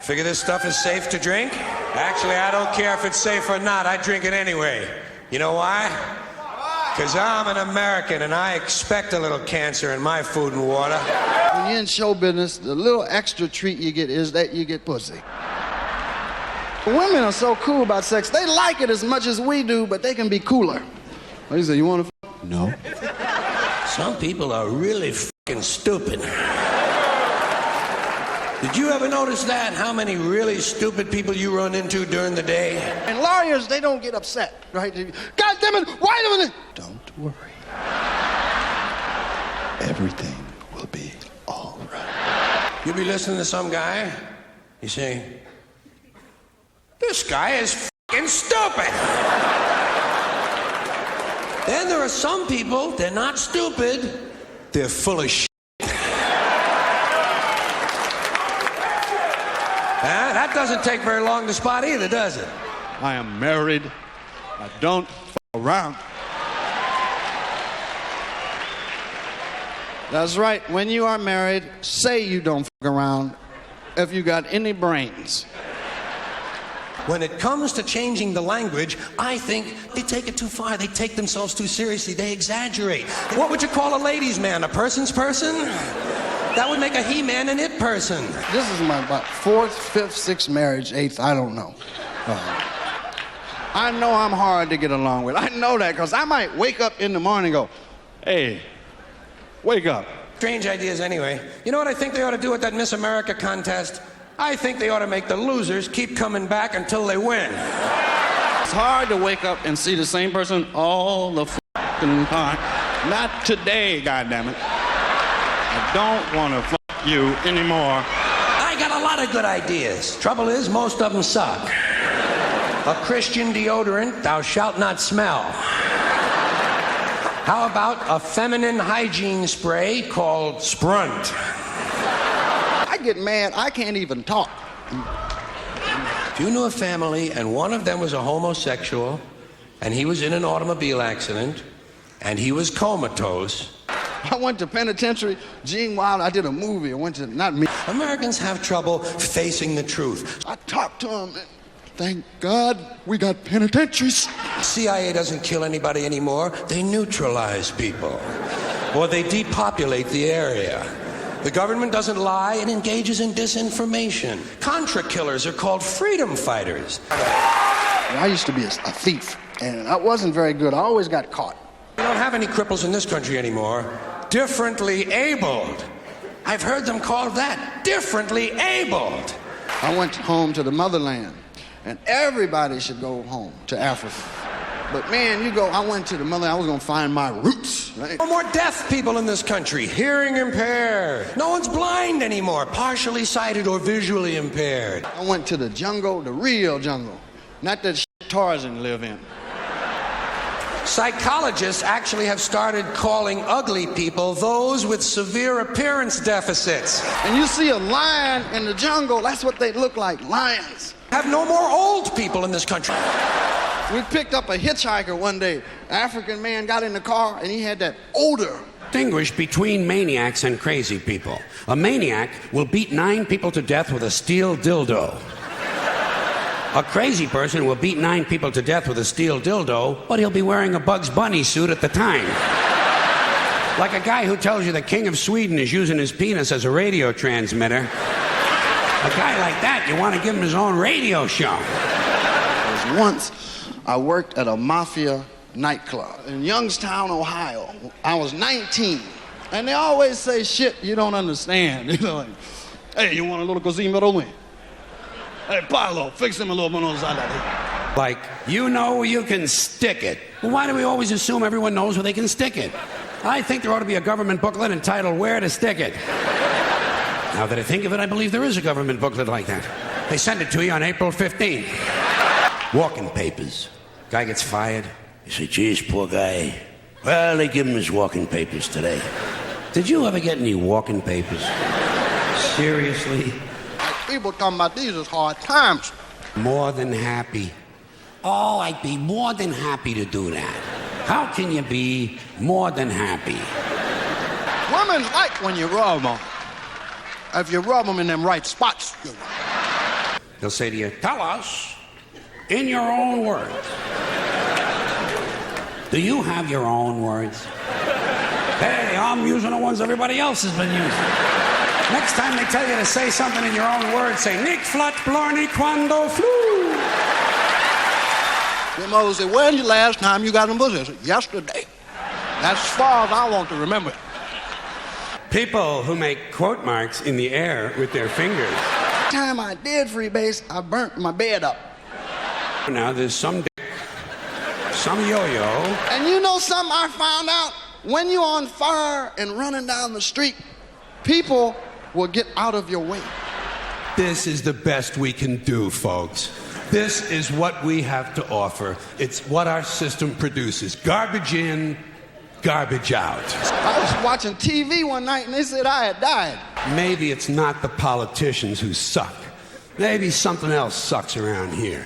Figure this stuff is safe to drink? Actually, I don't care if it's safe or not. I drink it anyway. You know why? Because I'm an American and I expect a little cancer in my food and water. When you're in show business, the little extra treat you get is that you get pussy. Women are so cool about sex. They like it as much as we do, but they can be cooler. What do you say, you want to f***? No. Some people are really f***ing stupid. Did you ever notice that? How many really stupid people you run into during the day? And lawyers, they don't get upset, right? God damn it, why don't they? Don't worry. Everything will be all right. You'll be listening to some guy, you say, this guy is f***ing stupid. Then there are some people, they're not stupid, they're full of shit. That doesn't take very long to spot either, does it? I am married. I don't f*** around. That's right. When you are married, say you don't f*** around if you got any brains. When it comes to changing the language, I think they take it too far. They take themselves too seriously. They exaggerate. What would you call a ladies' man? A person's person? That would make a he-man an it person. This is my about 4th, 5th, 6th marriage, 8th, I don't know. I know I'm hard to get along with. I know that because I might wake up in the morning and go, hey, wake up. Strange ideas anyway. You know what I think they ought to do at that Miss America contest? I think they ought to make the losers keep coming back until they win. It's hard to wake up and see the same person all the f***ing time. Not today, goddammit. I don't want to f*** you anymore. I got a lot of good ideas. Trouble is, most of them suck. A Christian deodorant, thou shalt not smell. How about a feminine hygiene spray called Sprunt? I get mad, I can't even talk. If you knew a family and one of them was a homosexual and he was in an automobile accident and he was comatose. I went to penitentiary. Gene Wilder, I did a movie. I went to, not me. Americans have trouble facing the truth. I talked to him. And thank God we got penitentiaries. CIA doesn't kill anybody anymore. They neutralize people. Or they depopulate the area. The government doesn't lie. It engages in disinformation. Contra killers are called freedom fighters. I used to be a thief, and I wasn't very good. I always got caught. We don't have any cripples in this country anymore. Differently abled. I've heard them called that. Differently abled. I went home to the motherland, and everybody should go home to Africa. But man, I went to the motherland, I was gonna find my roots, right? No more deaf people in this country, hearing impaired. No one's blind anymore, partially sighted or visually impaired. I went to the jungle, the real jungle, not that shit Tarzan live in. Psychologists actually have started calling ugly people those with severe appearance deficits. And you see a lion in the jungle, that's what they look like, lions. Have no more old people in this country. We picked up a hitchhiker one day. African man got in the car and he had that odor. Distinguish between maniacs and crazy people. A maniac will beat 9 people to death with a steel dildo. A crazy person will beat 9 people to death with a steel dildo, but he'll be wearing a Bugs Bunny suit at the time. Like a guy who tells you the King of Sweden is using his penis as a radio transmitter. A guy like that, you want to give him his own radio show. Once, I worked at a mafia nightclub in Youngstown, Ohio. I was 19. And they always say shit you don't understand. You know, like, hey, you want a little cocina rome? Hey, Paolo, fix him a little monosada. Like, you know you can stick it. Well, why do we always assume everyone knows where they can stick it? I think there ought to be a government booklet entitled Where to Stick It. Now that I think of it, I believe there is a government booklet like that. They send it to you on April 15th. Walking papers. Guy gets fired. You say, geez, poor guy. Well, they give him his walking papers today. Did you ever get any walking papers? Seriously? People talking about these as hard times. More than happy. Oh, I'd be more than happy to do that. How can you be more than happy? Women like when you rub them. If you rub them in them right spots. They'll say to you, tell us in your own words. Do you have your own words? Hey, I'm using the ones everybody else has been using. Next time they tell you to say something in your own words, say, Nick flat blarney quando flu. Your mother said, when's the last time you got in pussy? I said, yesterday. That's as far as I want to remember it. People who make quote marks in the air with their fingers. The time I did freebase, I burnt my bed up. Now there's some dick, some yo-yo. And you know something I found out? When you're on fire and running down the street, people will get out of your way. This is the best we can do, folks. This is what we have to offer. It's what our system produces. Garbage in, garbage out. I was watching TV one night and they said I had died. Maybe it's not the politicians who suck. Maybe something else sucks around here.